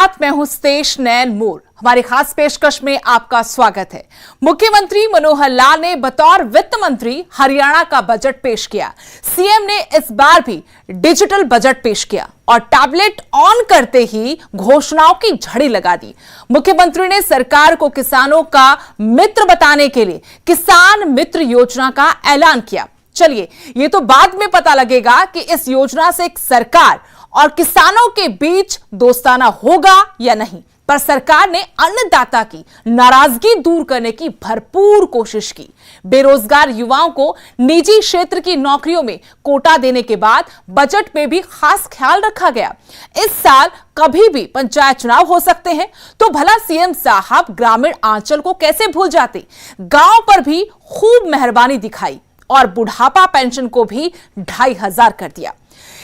मैं हूं स्तेश नैन मोर। हमारी खास पेशकश में आपका स्वागत है। मुख्यमंत्री मनोहर लाल ने बतौर वित्त मंत्री हरियाणा का बजट पेश किया। सीएम ने इस बार भी डिजिटल बजट पेश किया और टैबलेट ऑन करते ही घोषणाओं की झड़ी लगा दी। मुख्यमंत्री ने सरकार को किसानों का मित्र बताने के लिए किसान मित्र योजना का ऐलान किया। चलिए, ये तो बाद में पता लगेगा कि इस योजना से सरकार और किसानों के बीच दोस्ताना होगा या नहीं, पर सरकार ने अन्नदाता की नाराजगी दूर करने की भरपूर कोशिश की। बेरोजगार युवाओं को निजी क्षेत्र की नौकरियों में कोटा देने के बाद बजट में भी खास ख्याल रखा गया। इस साल कभी भी पंचायत चुनाव हो सकते हैं, तो भला सीएम साहब ग्रामीण आंचल को कैसे भूल जाते। गांव पर भी खूब मेहरबानी दिखाई और बुढ़ापा पेंशन को भी 2500 कर दिया।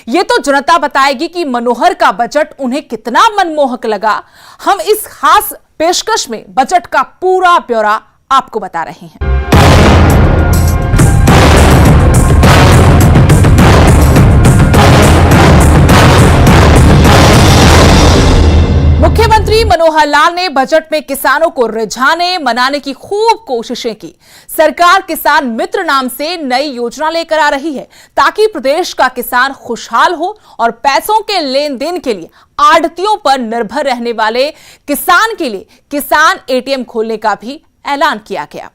ये तो जनता बताएगी कि मनोहर का बजट उन्हें कितना मनमोहक लगा। हम इस खास पेशकश में बजट का पूरा ब्यौरा आपको बता रहे हैं। मुख्यमंत्री मनोहर लाल ने बजट में किसानों को रिझाने मनाने की खूब कोशिशें की। सरकार किसान मित्र नाम से नई योजना लेकर आ रही है ताकि प्रदेश का किसान खुशहाल हो और पैसों के लेन देन के लिए आढ़तियों पर निर्भर रहने वाले किसान के लिए किसान एटीएम खोलने का भी ऐलान किया गया।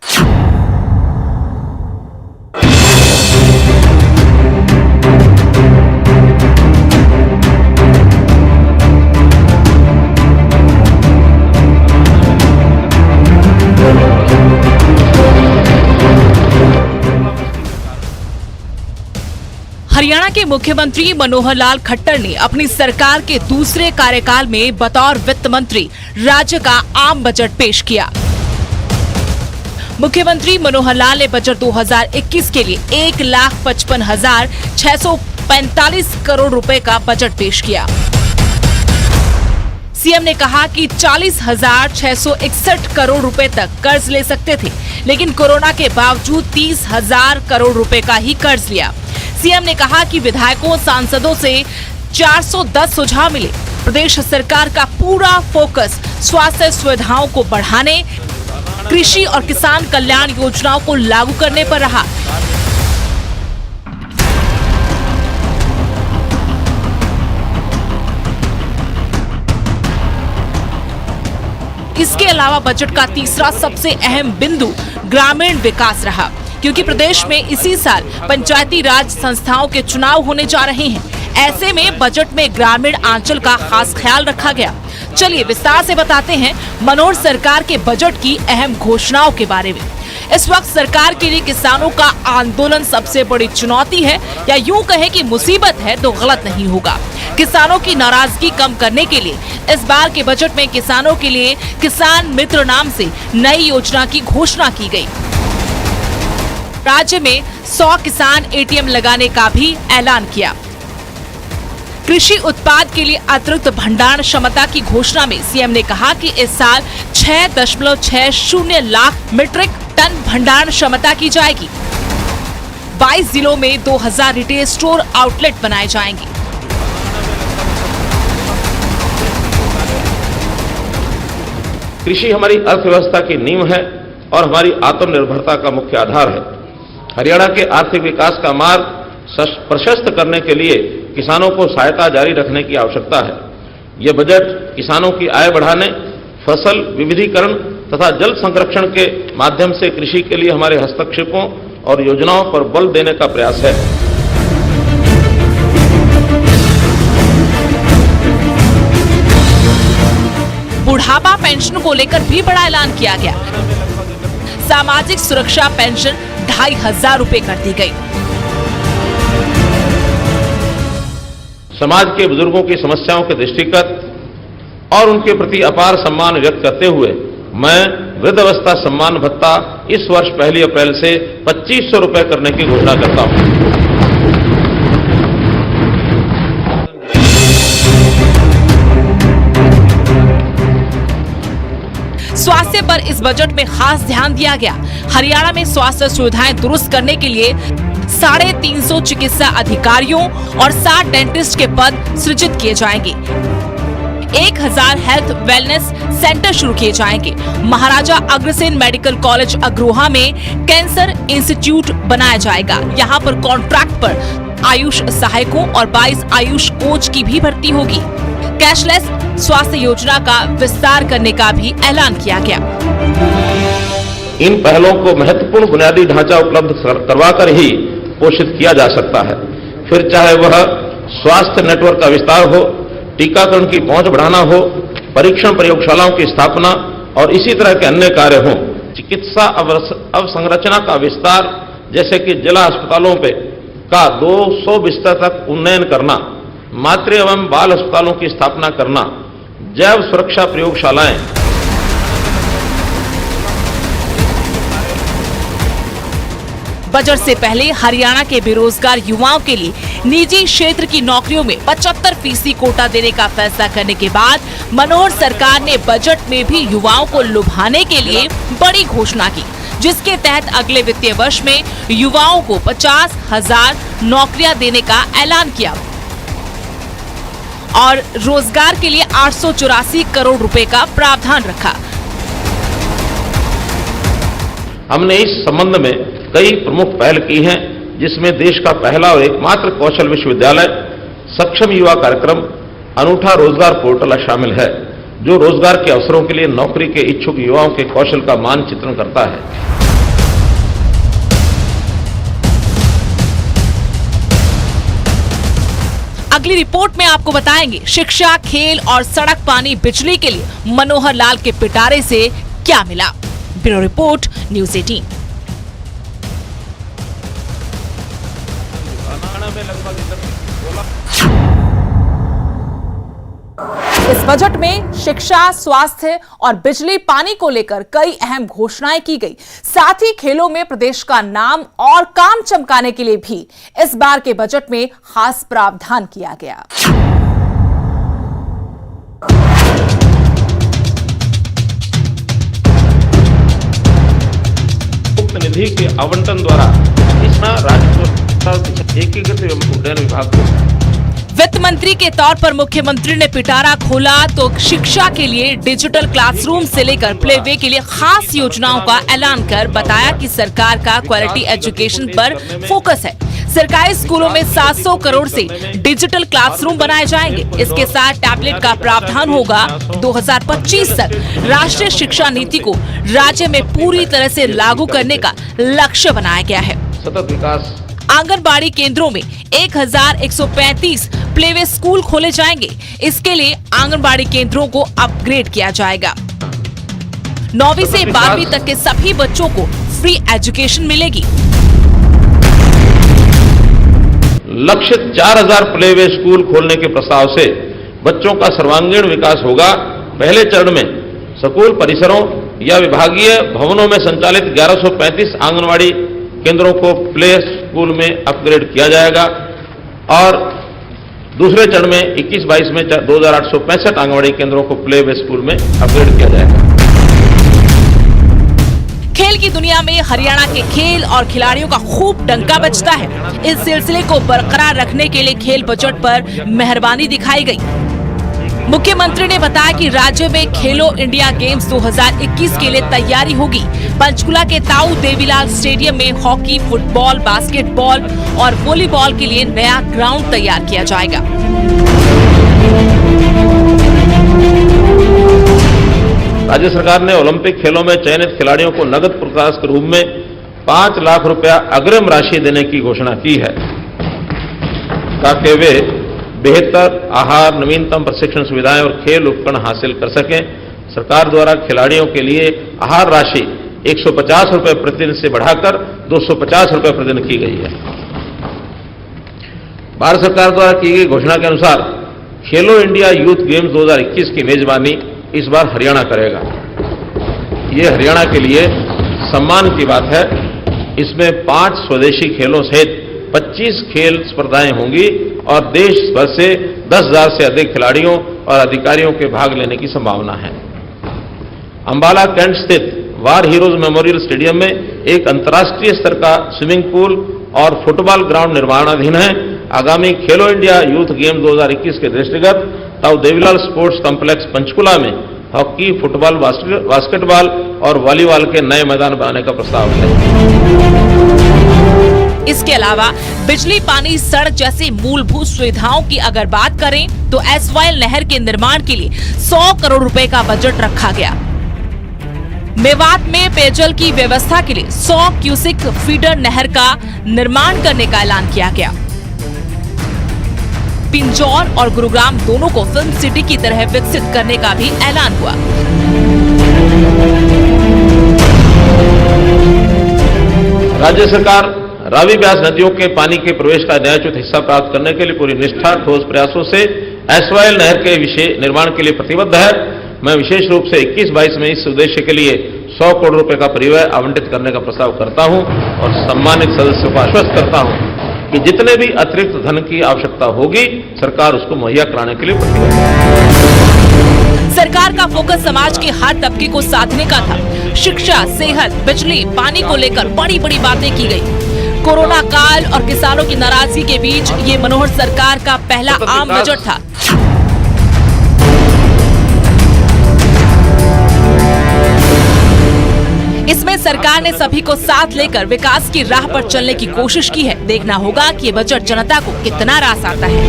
हरियाणा के मुख्यमंत्री मनोहर लाल खट्टर ने अपनी सरकार के दूसरे कार्यकाल में बतौर वित्त मंत्री राज्य का आम बजट पेश किया। मुख्यमंत्री मनोहर लाल ने बजट 2021 के लिए 1,55,645 करोड़ रुपए का बजट पेश किया। सीएम ने कहा कि 40,661 करोड़ रुपए तक कर्ज ले सकते थे, लेकिन कोरोना के बावजूद 30,000 करोड़ रुपए का ही कर्ज लिया। सीएम ने कहा कि विधायकों सांसदों से 410 सुझाव मिले। प्रदेश सरकार का पूरा फोकस स्वास्थ्य सुविधाओं को बढ़ाने, कृषि और किसान कल्याण योजनाओं को लागू करने पर रहा। इसके अलावा बजट का तीसरा सबसे अहम बिंदु ग्रामीण विकास रहा, क्योंकि प्रदेश में इसी साल पंचायती राज संस्थाओं के चुनाव होने जा रहे हैं। ऐसे में बजट में ग्रामीण आंचल का खास ख्याल रखा गया। चलिए विस्तार से बताते हैं मनोहर सरकार के बजट की अहम घोषणाओं के बारे में। इस वक्त सरकार के लिए किसानों का आंदोलन सबसे बड़ी चुनौती है, या यूं कहे कि मुसीबत है तो गलत नहीं होगा। किसानों की नाराजगी कम करने के लिए इस बार के बजट में किसानों के लिए किसान मित्र नाम से नई योजना की घोषणा की गई। राज्य में 100 किसान एटीएम लगाने का भी ऐलान किया। कृषि उत्पाद के लिए अतिरिक्त भंडारण क्षमता की घोषणा में सीएम ने कहा कि इस साल 6.60 लाख मीट्रिक टन भंडारण क्षमता की जाएगी। 22 जिलों में 2000 रिटेल स्टोर आउटलेट बनाए जाएंगे। कृषि हमारी अर्थव्यवस्था की नींव है और हमारी आत्मनिर्भरता का मुख्य आधार है। हरियाणा के आर्थिक विकास का मार्ग प्रशस्त करने के लिए किसानों को सहायता जारी रखने की आवश्यकता है। यह बजट किसानों की आय बढ़ाने, फसल विविधीकरण तथा जल संरक्षण के माध्यम से कृषि के लिए हमारे हस्तक्षेपों और योजनाओं पर बल देने का प्रयास है। बुढ़ापा पेंशन को लेकर भी बड़ा ऐलान किया गया। सामाजिक सुरक्षा पेंशन 2500 रुपए कर दी गई। समाज के बुजुर्गों की समस्याओं के दृष्टिगत और उनके प्रति अपार सम्मान व्यक्त करते हुए मैं वृद्धावस्था सम्मान भत्ता इस वर्ष 1 अप्रैल से 2500 रुपए करने की घोषणा करता हूं। स्वास्थ्य पर इस बजट में खास ध्यान दिया गया। हरियाणा में स्वास्थ्य सुविधाएं दुरुस्त करने के लिए 350 चिकित्सा अधिकारियों और 60 डेंटिस्ट के पद सृजित किए जाएंगे। 1000 हेल्थ वेलनेस सेंटर शुरू किए जाएंगे। महाराजा अग्रसेन मेडिकल कॉलेज अग्रोहा में कैंसर इंस्टीट्यूट बनाया जाएगा। यहाँ पर कॉन्ट्रैक्ट पर आयुष सहायकों और 22 आयुष कोच की भी भर्ती होगी। कैशलेस स्वास्थ्य योजना का विस्तार करने का भी ऐलान किया गया। इन पहलों को महत्वपूर्ण बुनियादी ढांचा उपलब्ध करवाकर ही पोषित किया जा सकता है, फिर चाहे वह स्वास्थ्य नेटवर्क का विस्तार हो, टीकाकरण की पहुंच बढ़ाना हो, परीक्षण प्रयोगशालाओं की स्थापना और इसी तरह के अन्य कार्य हों। चिकित्सा अवसंरचना का विस्तार, जैसे कि जिला अस्पतालों पे का 200 बिस्तर तक उन्नयन करना, मातृ एवं बाल अस्पतालों की स्थापना करना, जैव सुरक्षा प्रयोगशालाएं। बजट से पहले हरियाणा के बेरोजगार युवाओं के लिए निजी क्षेत्र की नौकरियों में 75% कोटा देने का फैसला करने के बाद मनोहर सरकार ने बजट में भी युवाओं को लुभाने के लिए बड़ी घोषणा की, जिसके तहत अगले वित्तीय वर्ष में युवाओं को 50,000 नौकरियां देने का ऐलान किया और रोजगार के लिए 884 करोड़ रुपए का प्रावधान रखा। हमने इस संबंध में कई प्रमुख पहल की हैं, जिसमें देश का पहला और एकमात्र कौशल विश्वविद्यालय, सक्षम युवा कार्यक्रम, अनूठा रोजगार पोर्टल शामिल है, जो रोजगार के अवसरों के लिए नौकरी के इच्छुक युवाओं के कौशल का मानचित्रण करता है। अगली रिपोर्ट में आपको बताएंगे शिक्षा, खेल और सड़क, पानी, बिजली के लिए मनोहर लाल के पिटारे से क्या मिला। Bureau report, news 18। इस बजट में शिक्षा, स्वास्थ्य और बिजली, पानी को लेकर कई अहम घोषणाएं की गई। साथ ही खेलों में प्रदेश का नाम और काम चमकाने के लिए भी इस बार के बजट में खास प्रावधान किया गया। मुक्त निधि के आवंटन द्वारा इसमें राज्य एकीकृत एवं उड्डयन विभाग को वित्त मंत्री के तौर पर मुख्यमंत्री ने पिटारा खोला तो शिक्षा के लिए डिजिटल क्लासरूम से लेकर प्लेवे के लिए खास योजनाओं का ऐलान कर बताया कि सरकार का क्वालिटी एजुकेशन पर फोकस है। सरकारी स्कूलों में 700 करोड़ से डिजिटल क्लासरूम बनाए जाएंगे। इसके साथ टैबलेट का प्रावधान होगा। 2025 तक राष्ट्रीय शिक्षा नीति को राज्य में पूरी तरह से लागू करने का लक्ष्य बनाया गया है। सतत विकास। आंगनबाड़ी केंद्रों में 1135 प्लेवे स्कूल खोले जाएंगे। इसके लिए आंगनबाड़ी केंद्रों को अपग्रेड किया जाएगा। 9वीं से 12वीं तक के सभी बच्चों को फ्री एजुकेशन मिलेगी। लक्ष्य 4000 प्लेवे स्कूल खोलने के प्रस्ताव से बच्चों का सर्वांगीण विकास होगा। पहले चरण में स्कूल परिसरों या विभागीय भवनों में संचालित 1135 आंगनबाड़ी केंद्रों को प्ले स्कूल में अपग्रेड किया जाएगा और दूसरे चरण में 21-22 में 2865 आंगनबाड़ी केंद्रों को प्ले स्कूल में अपग्रेड किया जाएगा। खेल की दुनिया में हरियाणा के खेल और खिलाड़ियों का खूब डंका बजता है। इस सिलसिले को बरकरार रखने के लिए खेल बजट पर मेहरबानी दिखाई गई। मुख्यमंत्री ने बताया कि राज्य में खेलो इंडिया गेम्स 2021 के लिए तैयारी होगी। पंचकुला के ताऊ देवीलाल स्टेडियम में हॉकी, फुटबॉल, बास्केटबॉल और वॉलीबॉल के लिए नया ग्राउंड तैयार किया जाएगा। राज्य सरकार ने ओलंपिक खेलों में चयनित खिलाड़ियों को नगद पुरस्कार के रूप में 5 लाख रुपया अग्रिम राशि देने की घोषणा की है, ताकि वे बेहतर आहार, नवीनतम प्रशिक्षण सुविधाएं और खेल उपकरण हासिल कर सकें। सरकार द्वारा खिलाड़ियों के लिए आहार राशि 150 रुपए प्रतिदिन से बढ़ाकर 250 रुपए प्रतिदिन की गई है। भारत सरकार द्वारा की गई घोषणा के अनुसार खेलो इंडिया यूथ गेम्स 2021 की मेजबानी इस बार हरियाणा करेगा। ये हरियाणा के लिए सम्मान की बात है। इसमें 5 स्वदेशी खेलों सहित 25 खेल स्पर्धाएं होंगी और देश भर से 10,000 से अधिक खिलाड़ियों और अधिकारियों के भाग लेने की संभावना है। अंबाला कैंट स्थित वार हीरोज मेमोरियल स्टेडियम में एक अंतर्राष्ट्रीय स्तर का स्विमिंग पूल और फुटबॉल ग्राउंड निर्माणाधीन है। आगामी खेलो इंडिया यूथ गेम्स 2021 के दृष्टिगत ताऊ देवीलाल स्पोर्ट्स कॉम्प्लेक्स पंचकुला में हॉकी, फुटबॉल, बास्केटबॉल और वॉलीबॉल के नए मैदान बनाने का प्रस्ताव है। इसके अलावा बिजली, पानी, सड़क जैसी मूलभूत सुविधाओं की अगर बात करें तो एसवाइएल नहर के निर्माण के लिए 100 करोड़ रुपए का बजट रखा गया। मेवात में पेयजल की व्यवस्था के लिए 100 क्यूसिक फीडर नहर का निर्माण करने का ऐलान किया गया। पिंजौर और गुरुग्राम दोनों को फिल्म सिटी की तरह विकसित करने का भी ऐलान हुआ। राज्य सरकार रावी ब्यास नदियों के पानी के प्रवेश का न्यायोचित हिस्सा प्राप्त करने के लिए पूरी निष्ठा, ठोस प्रयासों से एसवाइएल नहर के विषय निर्माण के लिए प्रतिबद्ध है। मैं विशेष रूप से 21-22 में इस उद्देश्य के लिए 100 करोड़ रुपए का परिव्यय आवंटित करने का प्रस्ताव करता हूं और सम्मानित सदस्यों को आश्वस्त करता हूं कि जितने भी अतिरिक्त धन की आवश्यकता होगी सरकार उसको मुहैया कराने के लिए प्रतिबद्ध है। सरकार का फोकस समाज के हर तबके को साधने का था। शिक्षा, सेहत, बिजली, पानी को लेकर बड़ी बड़ी बातें की गई। कोरोना काल और किसानों की नाराजगी के बीच ये मनोहर सरकार का पहला आम बजट था। इसमें सरकार ने सभी को साथ लेकर विकास की राह पर चलने की कोशिश की है। देखना होगा कि ये बजट जनता को कितना रास आता है।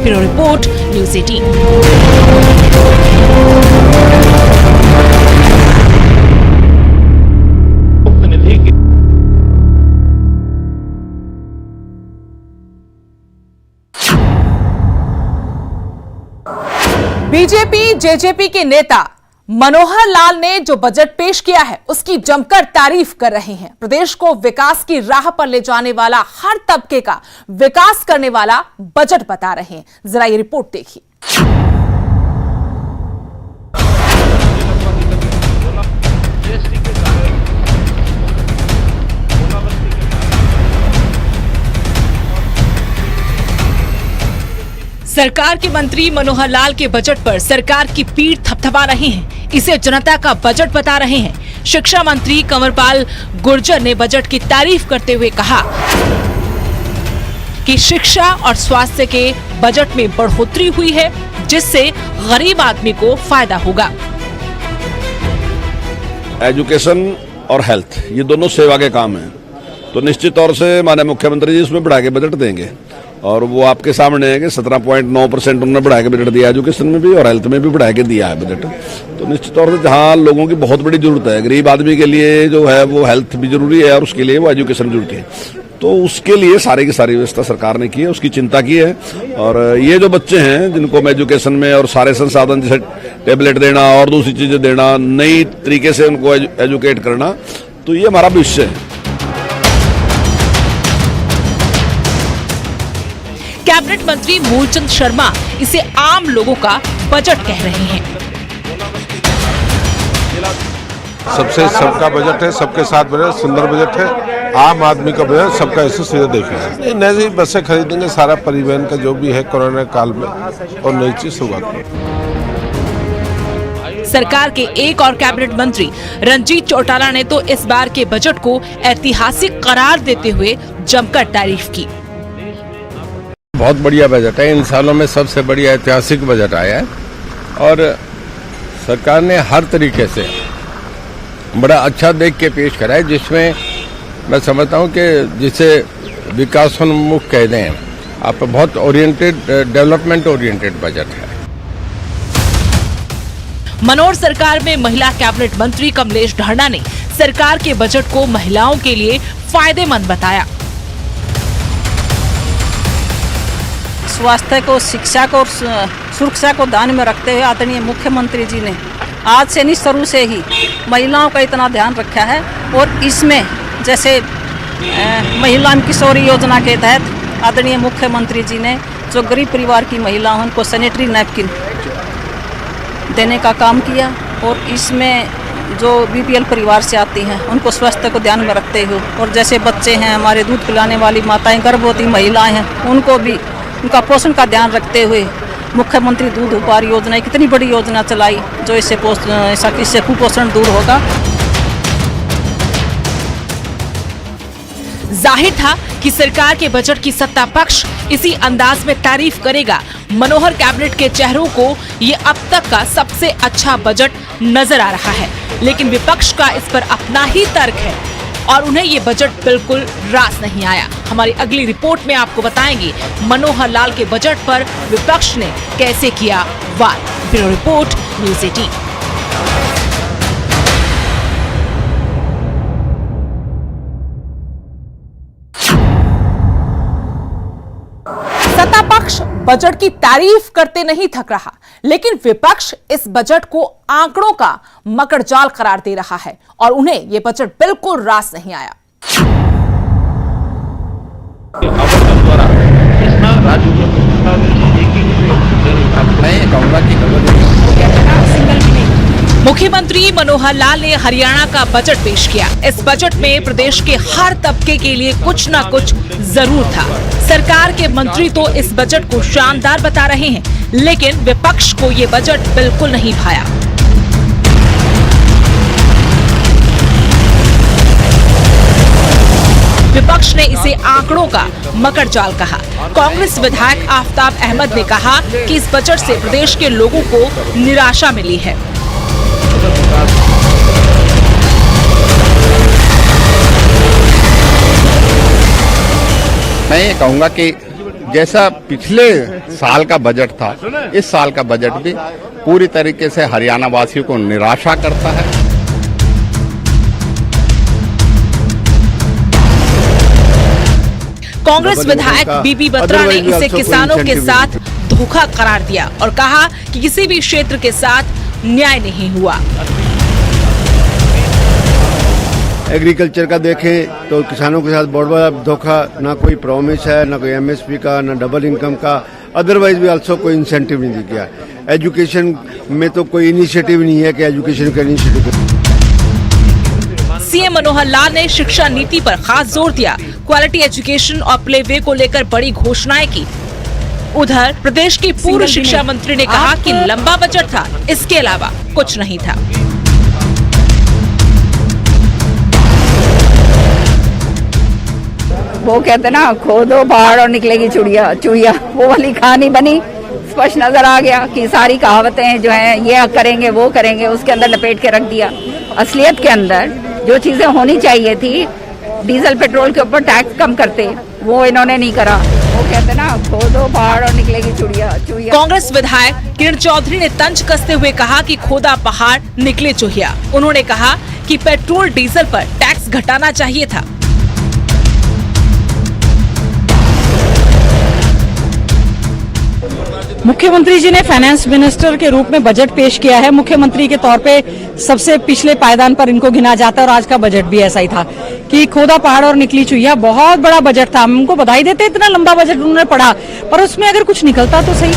Bureau report, news 18। BJP JJP के नेता मनोहर लाल ने जो बजट पेश किया है उसकी जमकर तारीफ कर रहे हैं। प्रदेश को विकास की राह पर ले जाने वाला, हर तबके का विकास करने वाला बजट बता रहे हैं। जरा ये रिपोर्ट देखिए। सरकार के मंत्री मनोहर लाल के बजट पर सरकार की पीठ थपथपा रहे हैं। इसे जनता का बजट बता रहे हैं। शिक्षा मंत्री कंवरपाल गुर्जर ने बजट की तारीफ करते हुए कहा कि शिक्षा और स्वास्थ्य के बजट में बढ़ोतरी हुई है, जिससे गरीब आदमी को फायदा होगा। एजुकेशन और हेल्थ, ये दोनों सेवा के काम हैं, तो निश्चित तौर से माननीय मुख्यमंत्री जी इसमें बढ़ा के बजट देंगे और वो आपके सामने है कि 17.9% उन्होंने बढ़ा के बजट दिया, एजुकेशन में भी और हेल्थ में भी बढ़ा के दिया है बजट। तो निश्चित तौर से जहाँ लोगों की बहुत बड़ी जरूरत है, गरीब आदमी के लिए जो है वो हेल्थ भी जरूरी है और उसके लिए वो एजुकेशन जरूरी है, तो उसके लिए सारी की सारी व्यवस्था सरकार ने की है, उसकी चिंता की है। और ये जो बच्चे हैं जिनको मैं एजुकेशन में और सारे संसाधन जैसे टेबलेट देना और दूसरी चीजें देना, नई तरीके से उनको एजुकेट करना, तो ये हमारा विषय है। कैबिनेट मंत्री मूलचंद शर्मा इसे आम लोगों का बजट कह रहे हैं। सबसे सबका बजट है, सबके साथ बजट, सुंदर बजट है, आम आदमी का बजट, सबका ऐसे सीधे देखेंगे। नई बसें खरीदेंगे, सारा परिवहन का जो भी है कोरोना काल में, और नई चीज होगा। सरकार के एक और कैबिनेट मंत्री रंजीत चौटाला ने तो इस बार के बजट को ऐतिहासिक करार देते हुए जमकर तारीफ की। बहुत बढ़िया बजट है, इन सालों में सबसे बढ़िया ऐतिहासिक बजट आया है और सरकार ने हर तरीके से बड़ा अच्छा देख के पेश करा है, जिसमें मैं समझता हूँ कि जिसे विकासोन्मुख कह दें आप, बहुत ओरिएंटेड, डेवलपमेंट ओरिएंटेड बजट है। मनोहर सरकार में महिला कैबिनेट मंत्री कमलेश ढांडा ने सरकार के बजट को महिलाओं के लिए फायदेमंद बताया। स्वास्थ्य को, शिक्षा को और सुरक्षा को ध्यान में रखते हुए आदरणीय मुख्यमंत्री जी ने आज से नहीं, शुरू से ही महिलाओं का इतना ध्यान रखा है। और इसमें जैसे महिला किशोरी योजना के तहत आदरणीय मुख्यमंत्री जी ने जो गरीब परिवार की महिला हैं उनको सैनिटरी नैपकिन देने का काम किया, और इसमें जो बीपीएल परिवार से आती हैं उनको स्वास्थ्य को ध्यान में रखते हुए, और जैसे बच्चे हैं, हमारे दूध पिलाने वाली माताएं, गर्भवती महिलाएं हैं, उनको भी उनका पोषण का ध्यान रखते हुए मुख्यमंत्री दूध उपहार योजना कितनी बड़ी योजना चलाई, जो इससे कुपोषण दूर होगा। जाहिर था कि सरकार के बजट की सत्ता पक्ष इसी अंदाज में तारीफ करेगा। मनोहर कैबिनेट के चेहरों को ये अब तक का सबसे अच्छा बजट नजर आ रहा है, लेकिन विपक्ष का इस पर अपना ही तर्क है और उन्हें ये बजट बिल्कुल रास नहीं आया। हमारी अगली रिपोर्ट में आपको बताएंगे मनोहर लाल के बजट पर विपक्ष ने कैसे किया वार। Bureau report, news 18। सत्ता पक्ष बजट की तारीफ करते नहीं थक रहा, लेकिन विपक्ष इस बजट को आंकड़ों का मकड़जाल करार दे रहा है और उन्हें यह बजट बिल्कुल रास नहीं आया। मुख्यमंत्री मनोहर लाल ने हरियाणा का बजट पेश किया। इस बजट में प्रदेश के हर तबके के लिए कुछ न कुछ जरूर था। सरकार के मंत्री तो इस बजट को शानदार बता रहे हैं, लेकिन विपक्ष को ये बजट बिल्कुल नहीं भाया। विपक्ष ने इसे आंकड़ों का मकड़जाल कहा। कांग्रेस विधायक आफ्ताब अहमद ने कहा कि इस बजट से प्रदेश के लोगों को निराशा मिली है। मैं ये कहूँगा कि जैसा पिछले साल का बजट था, इस साल का बजट भी पूरी तरीके से हरियाणा वासियों को निराशा करता है। कांग्रेस विधायक बीबी बत्रा ने इसे किसानों के साथ धोखा करार दिया और कहा कि किसी भी क्षेत्र के साथ न्याय नहीं हुआ। एग्रीकल्चर का देखें तो किसानों के साथ बहुत बड़ा धोखा, ना कोई प्रॉमिस है, ना कोई एमएसपी का, ना डबल इनकम का, अदरवाइज भी आल्सो कोई इंसेंटिव नहीं दिया गया। एजुकेशन में तो कोई इनिशिएटिव नहीं है कि एजुकेशन का इनिशिएटिव। सीएम मनोहर लाल ने शिक्षा नीति पर खास जोर दिया। क्वालिटी एजुकेशन और प्ले वे को लेकर बड़ी घोषणाएं की। उधर प्रदेश की पूर्व शिक्षा मंत्री ने कहा कि लंबा बजट था, इसके अलावा कुछ नहीं था। वो कहते ना, खोदो पहाड़ और निकलेगी चुड़िया चुड़िया, वो वाली कहानी बनी। स्पष्ट नजर आ गया कि सारी कहावतें जो हैं ये करेंगे वो करेंगे, उसके अंदर लपेट के रख दिया। असलियत के अंदर जो चीजें होनी चाहिए थी, डीजल पेट्रोल के ऊपर टैक्स कम करते, वो इन्होंने नहीं करा। वो कहते ना, खोदो पहाड़ और निकलेगी चुड़िया चुड़िया। कांग्रेस विधायक किरण चौधरी ने तंज कसते हुए कहा कि खोदा पहाड़ निकले चुहिया। उन्होंने कहा कि पेट्रोल डीजल पर टैक्स घटाना चाहिए था। मुख्यमंत्री जी ने फाइनेंस मिनिस्टर के रूप में बजट पेश किया है। मुख्यमंत्री के तौर पे सबसे पिछले पायदान पर इनको गिना जाता है और आज का बजट भी ऐसा ही था कि खोदा पहाड़ और निकली चुहिया। बहुत बड़ा बजट था, हम उनको बधाई देते, इतना लंबा बजट उन्होंने पढ़ा, पर उसमें अगर कुछ निकलता तो सही।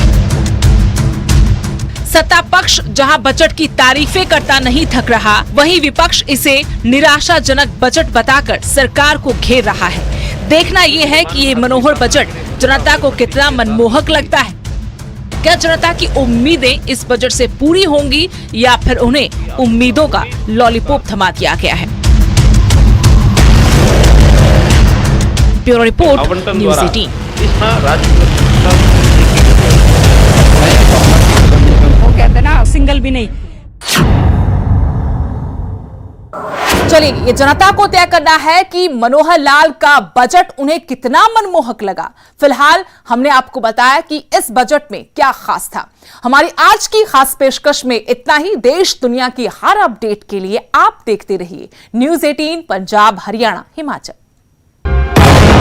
सत्ता पक्ष जहां बजट की तारीफें करता नहीं थक रहा, वहीं विपक्ष इसे निराशाजनक बजट बताकर सरकार को घेर रहा है। देखना यह है कि ये मनोहर बजट जनता को कितना मनमोहक लगता है। क्या जनता की उम्मीदें इस बजट से पूरी होंगी या फिर उन्हें उम्मीदों का लॉलीपॉप थमा दिया गया है। Bureau report, news 18। वो कहते ना, सिंगल भी नहीं। चलिए, ये जनता को तय करना है कि मनोहर लाल का बजट उन्हें कितना मनमोहक लगा। फिलहाल हमने आपको बताया कि इस बजट में क्या खास था। हमारी आज की खास पेशकश में इतना ही। देश दुनिया की हर अपडेट के लिए आप देखते रहिए न्यूज़ 18 पंजाब, हरियाणा, हिमाचल।